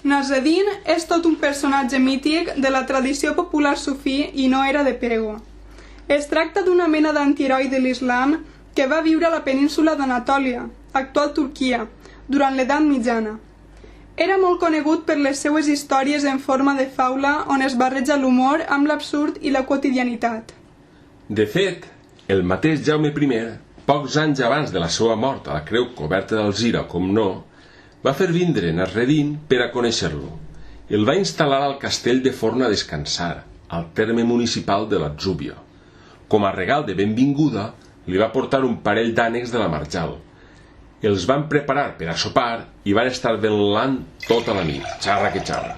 Nasreddin és tot un personatge mític de la tradició popular sufí i no era de pego. Es tracta d'una mena d'antiheroi de l'Islam que va viure a la península d'Anatòlia, actual Turquia, durant l'edat mitjana. Era molt conegut per les seues històries en forma de faula on es barreja l'humor amb l'absurd i la quotidianitat. De fet, el mateix Jaume I, pocs anys abans de la seva mort a la creu coberta d'Alzira, com no, va fer vindre Nasreddin per a conèixer-lo. El va instal·lar al castell de Forna a descansar, al terme municipal de l'Atzúbia. Com a regal de benvinguda, li va portar un parell d'ànecs de la Marjal. Els van preparar per a sopar i van estar velant tota la nit, xarra que xarra.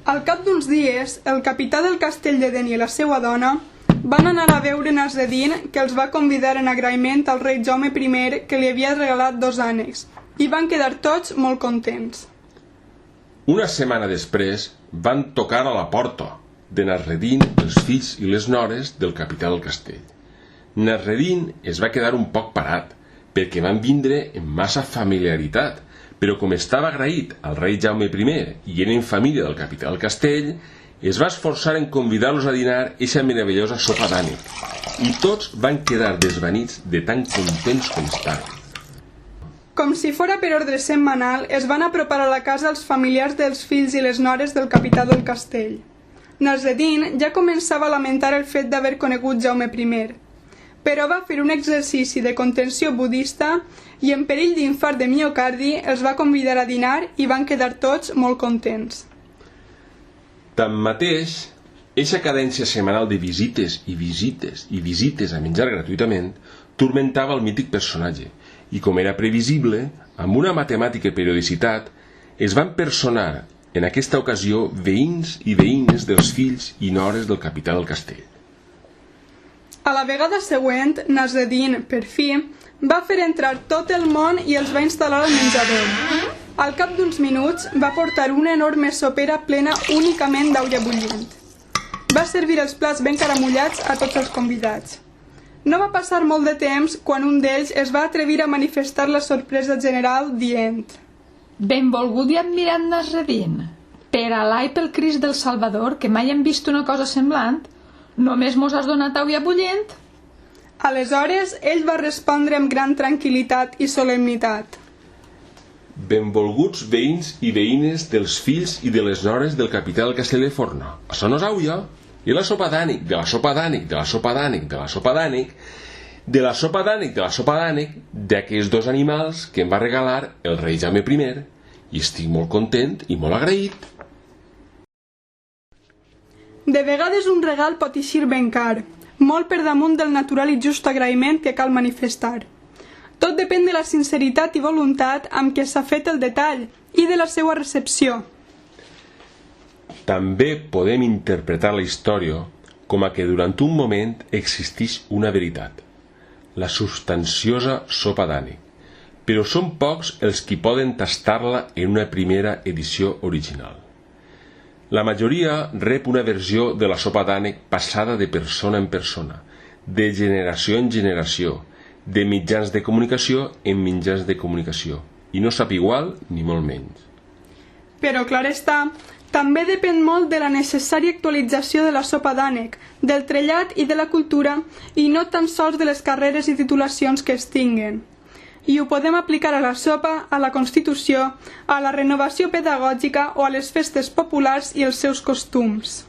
Al cap d'uns dies, el capità del castell d'Eden i la seva dona van anar a veure Nasreddin, que els va convidar en agraïment al rei Jaume I, que li havia regalat 2 ànecs, i van quedar tots molt contents. Una setmana després van tocar a la porta de Nasreddin, els fills i les nores del capità del castell. Nasreddin es va quedar un poc parat, perquè van vindre amb massa familiaritat, però com estava agraït al rei Jaume I i eren família del capità del castell, es va esforçar en convidar-los a dinar eixa meravellosa sopa d'ànec, i tots van quedar desvanits de tan contents com estaven. Com si fora per ordre setmanal, es van apropar a la casa els familiars dels fills i les nores del capità del castell. Nasreddin ja començava a lamentar el fet d'haver conegut Jaume I, però va fer un exercici de contenció budista i en perill d'infart de miocardi els va convidar a dinar i van quedar tots molt contents. Tanmateix, eixa cadència setmanal de visites i visites i visites a menjar gratuïtament turmentava el mític personatge i, com era previsible, amb una matemàtica periodicitat, es van personar en aquesta ocasió veïns i veïnes dels fills i nores del capità del castell. A la vegada següent, Nasreddin, per fi, va fer entrar tot el món i els va instal·lar al menjador. Al cap d'uns minuts va portar una enorme sopera plena únicament d'aigua bullent. Va servir els plats ben caramullats a tots els convidats. No va passar molt de temps quan un d'ells es va atrevir a manifestar la sorpresa general dient: Benvolgut i admirat Nasreddin, per Alà i pel Crist del Salvador, que mai hem vist una cosa semblant, només mos has donat aigua bullent? Aleshores, ell va respondre amb gran tranquil·litat i solemnitat: Benvolguts veïns i veïnes dels fills i de les nores del capità del castell de Forna. Això no és aigua? I la sopa d'ànec, de la sopa d'ànec, de la sopa d'ànec, de la sopa d'ànec, de la sopa d'ànec, de la sopa d'ànec, d'aquests 2 animals que em va regalar el rei Jaume I, i estic molt content i molt agraït. De vegades un regal pot eixir ben car, molt per damunt del natural i just agraïment que cal manifestar. Tot depèn de la sinceritat i voluntat amb què s'ha fet el detall i de la seva recepció. També podem interpretar la història com a que durant un moment existeix una veritat, la substanciosa sopa d'ànec, però són pocs els qui poden tastar-la en una primera edició original. La majoria rep una versió de la sopa d'ànec passada de persona en persona, de generació en generació, de mitjans de comunicació en mitjans de comunicació, i no sap igual ni molt menys. Però, clar està, també depèn molt de la necessària actualització de la sopa d'ànec, del trellat i de la cultura, i no tan sols de les carreres i titulacions que es tinguen. I ho podem aplicar a la sopa, a la Constitució, a la renovació pedagògica o a les festes populars i els seus costums.